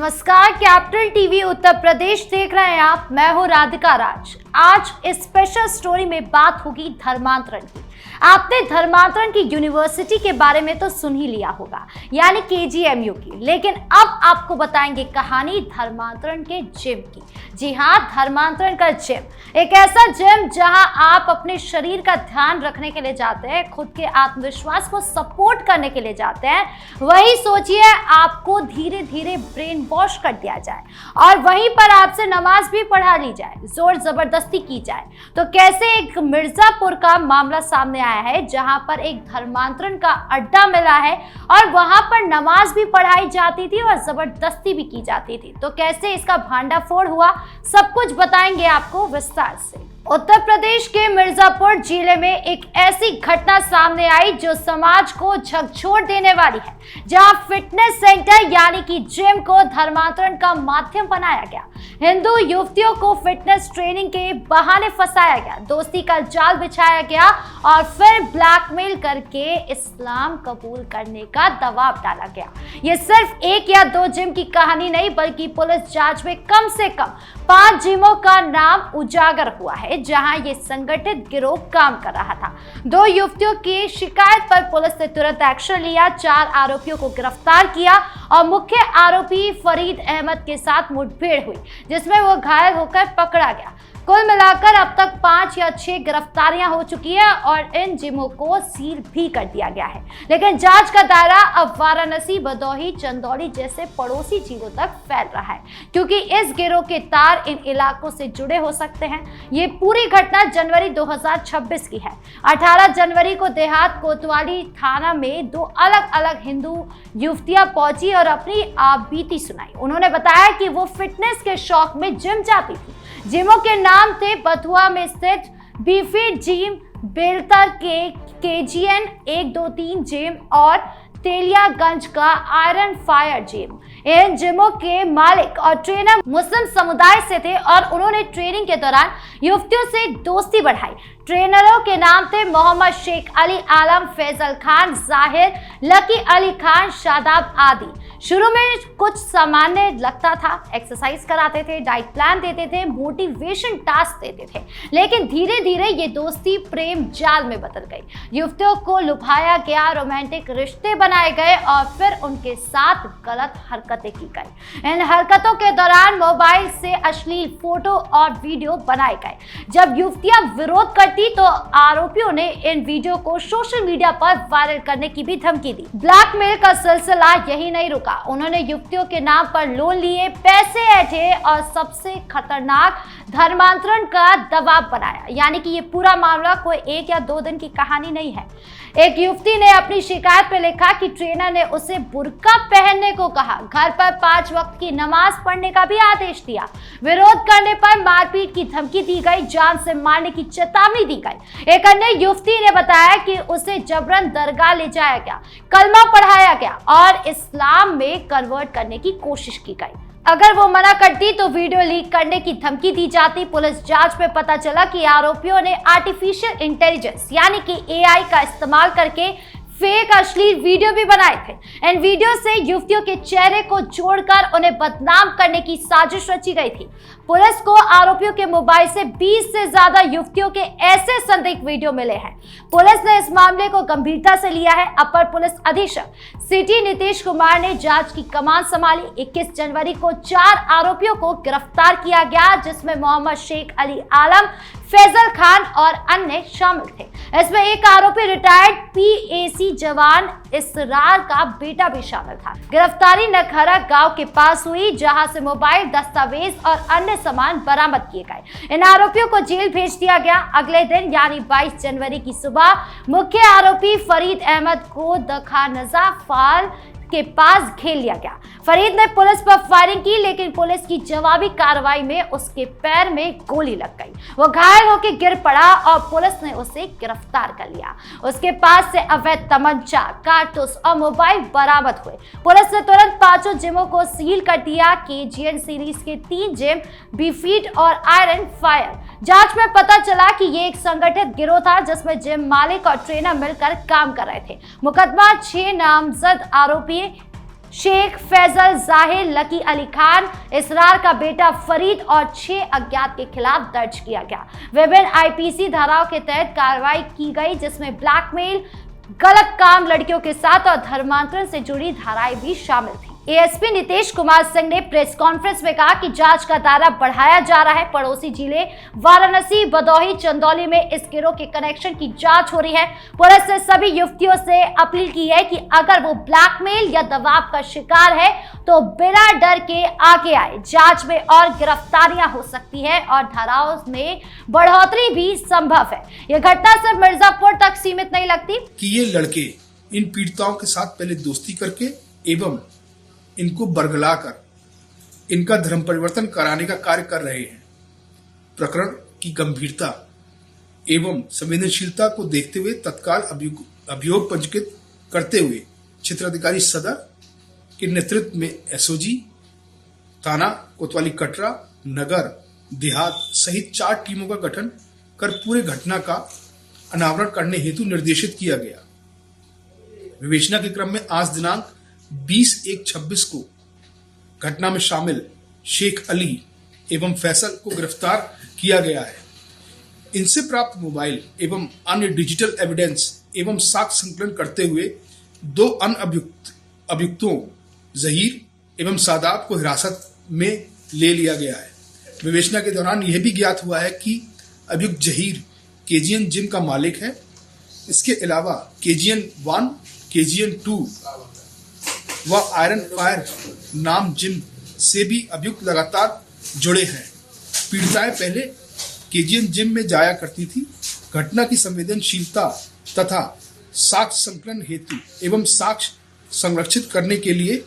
नमस्कार, capital TV Uttar Pradesh देख रहे हैं आप। मैं हूं राधिका राज। आज इस स्पेशल स्टोरी में बात होगी धर्मांतरण की। आपने धर्मांतरण की यूनिवर्सिटी के बारे में तो सुन ही लिया होगा, यानी केजीएमयू की, लेकिन अब आपको बताएंगे कहानी धर्मांतरण के जिम की। जी हाँ, धर्मांतरण का जिम, एक ऐसा जिम जहां आप अपने शरीर का ध्यान रखने के लिए जाते हैं, खुद के आत्मविश्वास को सपोर्ट करने के लिए जाते हैं। वही सोचिए, आपको धीरे धीरे ब्रेन वॉश कर दिया जाए और वहीं पर आपसे नमाज भी पढ़ा ली जाए, जोर जबरदस्ती की जाए। तो कैसे एक मिर्जापुर का मामला सामने आया है जहां पर एक धर्मांतरण का अड्डा मिला है और वहां पर नमाज भी पढ़ाई जाती थी और जबरदस्ती भी की जाती थी। तो कैसे इसका भांडाफोड़ हुआ, सब कुछ बताएंगे आपको विस्तार से। उत्तर प्रदेश के मिर्जापुर जिले में एक ऐसी घटना सामने आई जो समाज को झकझोर देने वाली है, जहां फिटनेस सेंटर यानी कि जिम को धर्मांतरण का माध्यम बनाया गया। हिंदू युवतियों को फिटनेस ट्रेनिंग के बहाने फंसाया गया, दोस्ती का जाल बिछाया गया और फिर ब्लैकमेल करके इस्लाम कबूल करने का दबाव डाला गया। ये सिर्फ एक या दो जिम की कहानी नहीं, बल्कि पुलिस जांच में कम से कम 5 जिमों का नाम उजागर हुआ है जहां ये संगठित गिरोह काम कर रहा था। 2 युवतियों की शिकायत पर पुलिस ने तुरंत एक्शन लिया, 4 आरोपियों को गिरफ्तार किया और मुख्य आरोपी फरीद अहमद के साथ मुठभेड़ हुई, जिसमें वो घायल होकर पकड़ा गया। कुल मिलाकर अब तक 5 या 6 गिरफ्तारियां हो चुकी है और इन जिमों को सील भी कर दिया गया है। लेकिन जांच का दायरा अब वाराणसी, भदोही, चंदौली जैसे पड़ोसी जिलों तक फैल रहा है, क्योंकि इस गिरोह के तार इन इलाकों से जुड़े हो सकते हैं। ये पूरी घटना जनवरी 2026 की है। 18 जनवरी को देहात कोतवाली थाना में 2 अलग अलग हिंदू युवतियां पहुंची और अपनी आपबीती सुनाई। उन्होंने बताया कि वो फिटनेस के शौक में जिम जाती थी। जिमों के नाम थे बथुआ में स्थित बीफिट जिम, बेलतर के केजीएन 123 जिम और तेलियागंज का आयरन फायर जिम। इन जिमों के मालिक और ट्रेनर मुस्लिम समुदाय से थे और उन्होंने ट्रेनिंग के दौरान युवतियों से दोस्ती बढ़ाई। ट्रेनरों के नाम थे मोहम्मद शेख अली आलम, फैजल खान, जाहिर, लकी अली खान, शादाब आदि। शुरू में कुछ सामान्य लगता था, एक्सरसाइज कराते थे, डाइट प्लान देते थे, मोटिवेशन टास्क देते थे, लेकिन धीरे धीरे ये दोस्ती प्रेम जाल में बदल गई। युवतियों को लुभाया गया, रोमांटिक रिश्ते बनाए गए और फिर उनके साथ गलत हरकतें की गई। इन हरकतों के दौरान मोबाइल से अश्लील फोटो और वीडियो बनाए गए। जब युवतियां विरोध करती तो आरोपियों ने इन वीडियो को सोशल मीडिया पर वायरल करने की भी धमकी दी। ब्लैकमेल का सिलसिला यही नहीं रुका, उन्होंने युवतियों के नाम पर लोन लिए, पैसे ऐंठे और सबसे खतरनाक धर्मांतरण का दबाव बनाया। यानी कि ये पूरा मामला कोई 1 या 2 दिन की कहानी नहीं है। एक युवती ने अपनी शिकायत में लिखा कि ट्रेनर ने उसे बुर्का पहनने को कहा, घर पर 5 वक्त की नमाज पढ़ने का भी आदेश दिया, विरोध करने पर मारपीट की धमकी दी गई, जान से मारने की चेतावनी दी गई। एक अन्य युवती ने बताया कि उसे जबरन दरगाह ले जाया गया, कलमा पढ़ाया गया और इस्लाम में कन्वर्ट करने की कोशिश की गई। अगर वो मना करती तो वीडियो लीक करने की धमकी दी जाती। पुलिस जांच में पता चला कि आरोपियों ने आर्टिफिशियल इंटेलिजेंस यानी कि एआई का इस्तेमाल करके फेक अश्लील वीडियो भी बनाए थे। इन वीडियो से युवतियों के चेहरे को जोड़कर उन्हें बदनाम करने की साजिश रची गई थी। पुलिस को आरोपियों के मोबाइल से 20 से ज्यादा युवतियों के ऐसे संदिग्ध वीडियो मिले हैं। पुलिस ने इस मामले को गंभीरता से लिया है। अपर पुलिस अधीक्षक सिटी नीतीश कुमार ने जांच की कमान संभाली। 21 जनवरी को 4 आरोपियों को गिरफ्तार किया गया, जिसमें मोहम्मद शेख अली आलम, फैजल खान और अन्य शामिल थे। इसमें एक आरोपी रिटायर्ड पीएसी जवान इसरार का बेटा भी शामिल था। गिरफ्तारी नखरा गांव के पास हुई, जहां से मोबाइल, दस्तावेज और अन्य सामान बरामद किए गए। इन आरोपियों को जेल भेज दिया गया। अगले दिन यानी 22 जनवरी की सुबह मुख्य आरोपी फरीद अहमद को दखानजा फाल के पास घेर लिया गया। फरीद ने पुलिस पर फायरिंग की, लेकिन पुलिस की जवाबी कार्रवाई में उसके पैर में गोली लग गई। वो घायल होकर गिर पड़ा और पुलिस ने उसे गिरफ्तार कर लिया। उसके पास से अवैध तमंचा, कारतूस और मोबाइल बरामद हुए। पुलिस ने तुरंत 5 जिमों को सील कर दिया। केजीएन सीरीज के 3 जिम, बीफीट और आयरन फायर। जांच में पता चला कि ये एक संगठित गिरोह था, जिसमें जिम मालिक और ट्रेनर मिलकर काम कर रहे थे। मुकदमा 6 नामजद आरोपी शेख फैजल, जाहिर, लकी अली खान, इसरार का बेटा फरीद और 6 अज्ञात के खिलाफ दर्ज किया गया। विभिन्न आईपीसी धाराओं के तहत कार्रवाई की गई, जिसमें ब्लैकमेल, गलत काम लड़कियों के साथ और धर्मांतरण से जुड़ी धाराएं भी शामिल थी। एएसपी नीतीश कुमार सिंह ने प्रेस कॉन्फ्रेंस में कहा कि जांच का दायरा बढ़ाया जा रहा है। पड़ोसी जिले वाराणसी, भदोही, चंदौली में इस गिरोह के कनेक्शन की जांच हो रही है। पुलिस ने सभी युवतियों से अपील की है कि अगर वो ब्लैकमेल या दबाव का शिकार है तो बिना डर के आगे आए। जांच में और गिरफ्तारियां हो सकती है और धाराओं में बढ़ोतरी भी संभव है। यह घटना सिर्फ मिर्जापुर तक सीमित नहीं लगती कि ये लड़के इन पीड़िताओं के साथ पहले दोस्ती करके एवं इनको बरगलाकर इनका धर्म परिवर्तन कराने का कार्य कर रहे हैं। प्रकरण की गंभीरता एवं संवेदनशीलता को देखते हुए तत्काल अभियोग पंजीकृत करते हुए क्षेत्राधिकारी सदर के नेतृत्व में एसओजी, थाना कोतवाली कटरा, नगर, देहात सहित 4 टीमों का गठन कर पूरे घटना का अनावरण करने हेतु निर्देशित किया गया। विवेचना के क्रम में आज दिनांक 20/1/26 को घटना में शामिल शेख अली एवं फैसल को गिरफ्तार किया गया है। इनसे प्राप्त मोबाइल एवं अन्य डिजिटल एविडेंस एवं साक्ष्य संकलन करते हुए 2 अन्य अभियुक्तों जहीर एवं सादाब को हिरासत में ले लिया गया है। विवेचना के दौरान यह भी ज्ञात हुआ है कि अभियुक्त जहीर केजीएन जिम का मालिक है। इसके अलावा केजीएन 1, केजीएन 2 व आयरन फायर नाम जिम से भी अभियुक्त लगातार जुड़े हैं। पीड़िताएं पहले केजीएन जिम में जाया करती थी। घटना की संवेदनशीलता तथा साक्ष्य संकलन हेतु एवं साक्ष्य संरक्षित करने के लिए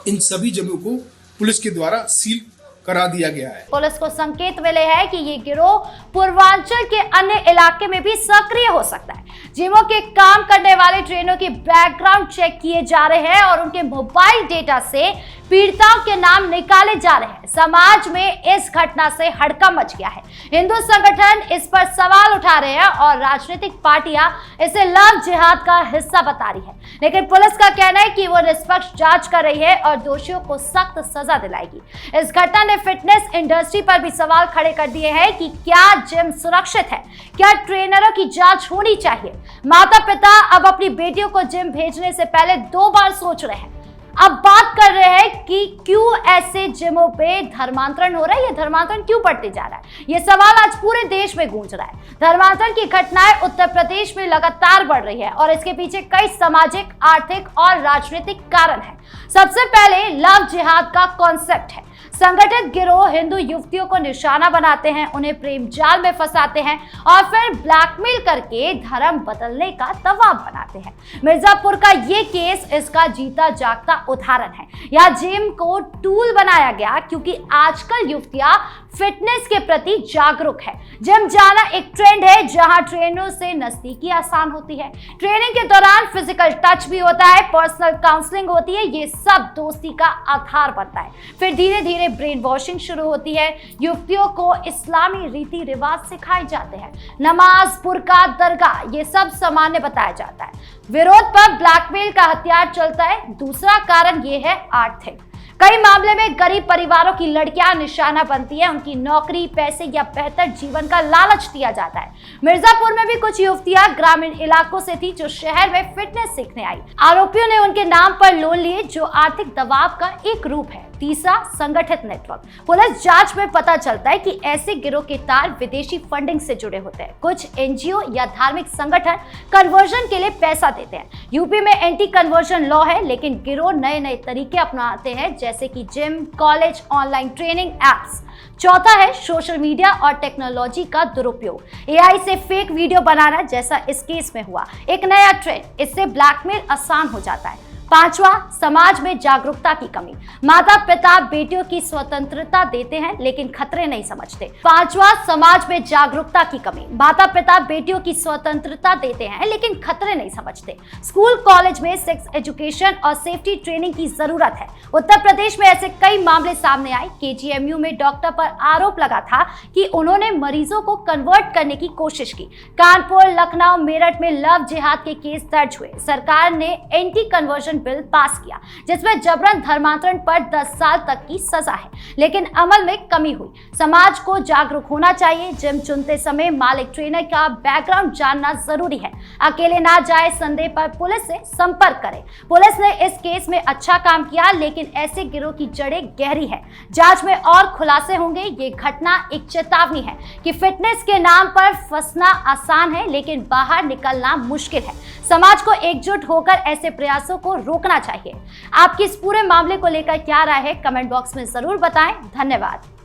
इन सभी जगहों को पुलिस के द्वारा सील करा दिया गया है। पुलिस को संकेत मिले हैं कि ये गिरोह पूर्वांचल के अन्य इलाके में भी सक्रिय हो सकता है। जिमों के काम करने वाले ट्रेनरों के बैकग्राउंड चेक किए जा रहे हैं और उनके मोबाइल डेटा से पीड़िताओं के नाम निकाले जा रहे हैं। समाज में इस घटना से हड़कंप मच गया है। हिंदू संगठन इस पर सवाल उठा रहे हैं और राजनीतिक पार्टियां इसे लव जिहाद का हिस्सा बता रही है। लेकिन पुलिस का कहना है कि वो निष्पक्ष जांच कर रही है और दोषियों को सख्त सजा दिलाएगी। इस घटना ने फिटनेस इंडस्ट्री पर भी सवाल खड़े कर दिए हैं कि क्या जिम सुरक्षित है, क्या ट्रेनरों की जांच होनी चाहिए। माता पिता अब अपनी बेटियों को जिम भेजने से पहले 2 बार सोच रहे हैं। अब बात कर रहे हैं कि क्यों ऐसे जिमों पे धर्मांतरण हो रहा है, ये धर्मांतरण क्यों बढ़ते जा रहा है। ये सवाल आज पूरे देश में गूंज रहा है। धर्मांतरण की घटनाएं उत्तर प्रदेश में लगातार बढ़ रही है और इसके पीछे कई सामाजिक, आर्थिक और राजनीतिक कारण है। सबसे पहले लव जिहाद का कॉन्सेप्ट है। संगठित गिरोह हिंदू युवतियों को निशाना बनाते हैं, उन्हें प्रेम जाल में फंसाते हैं और फिर ब्लैकमेल करके धर्म बदलने का दबाव बनाते हैं। मिर्जापुर का ये केस इसका जीता जागता उदाहरण है। यहाँ जिम को टूल बनाया गया क्योंकि आजकल युवतियां फिटनेस के प्रति जागरूक है। जिम जाना एक ट्रेंड है जहां ट्रेनरों से नजदीकी आसान होती है। ट्रेनिंग के दौरान फिजिकल टच भी होता है, पर्सनल काउंसलिंग होती है। ये सब दोस्ती का आधार बनता है। फिर धीरे धीरे ब्रेन वॉशिंग शुरू होती है। युवतियों को इस्लामी रीति रिवाज सिखाए जाते हैं। नमाज, बुर्का, दरगाह ये सब सामान्य बताया जाता है। विरोध पर ब्लैकमेल का हथियार चलता है। दूसरा कारण ये है आर्थिक। कई मामले में गरीब परिवारों की लड़कियां निशाना बनती है। उनकी नौकरी, पैसे या बेहतर जीवन का लालच दिया जाता है। मिर्जापुर में भी कुछ युवतियां ग्रामीण इलाकों से थी जो शहर में फिटनेस सीखने आई। आरोपियों ने उनके नाम पर लोन लिए जो आर्थिक दबाव का एक रूप है। तीसरा, संगठित नेटवर्क। पुलिस जांच में पता चलता है कि ऐसे गिरोह के तार विदेशी फंडिंग से जुड़े होते हैं। कुछ एनजीओ या धार्मिक संगठन कन्वर्जन के लिए पैसा देते हैं। यूपी में एंटी कन्वर्जन लॉ है, लेकिन गिरोह नए नए तरीके अपनाते हैं जैसे कि gym, college, online training apps. चौथा है सोशल मीडिया और टेक्नोलॉजी का दुरुपयोग। एआई से फेक वीडियो बनाना, जैसा इस केस में हुआ, एक नया ट्रेंड। इससे ब्लैकमेल आसान हो जाता है। पांचवा, समाज में जागरूकता की कमी। माता पिता बेटियों की स्वतंत्रता देते हैं लेकिन खतरे नहीं समझते। पांचवा, समाज में जागरूकता की कमी। माता पिता बेटियों की स्वतंत्रता देते हैं लेकिन खतरे नहीं समझते। स्कूल कॉलेज में सेक्स एजुकेशन और सेफ्टी ट्रेनिंग की जरूरत है। उत्तर प्रदेश में ऐसे कई मामले सामने आए। केजीएमयू में डॉक्टर पर आरोप लगा था कि उन्होंने मरीजों को कन्वर्ट करने की कोशिश की। कानपुर, लखनऊ, मेरठ में लव जिहाद के केस दर्ज हुए। सरकार ने एंटी कन्वर्जन संशोधन बिल पास किया जिसमें जबरन धर्मांतरण पर 10 साल तक की सजा है, लेकिन अमल में कमी हुई। समाज को जागरूक होना चाहिए। जिम चुनते समय मालिक ट्रेनर का बैकग्राउंड जानना जरूरी है। अकेले ना जाए, संदेह पर पुलिस से संपर्क करें। पुलिस ने इस केस में अच्छा काम किया, लेकिन ऐसे गिरोह की जड़ें गहरी है। जांच में और खुलासे होंगे। ये घटना एक चेतावनी है कि फिटनेस के नाम पर फंसना आसान है, लेकिन बाहर निकलना मुश्किल है। समाज को एकजुट होकर ऐसे प्रयासों को रोकना चाहिए। आपकी इस पूरे मामले को लेकर क्या राय है, कमेंट बॉक्स में जरूर बताएं। धन्यवाद।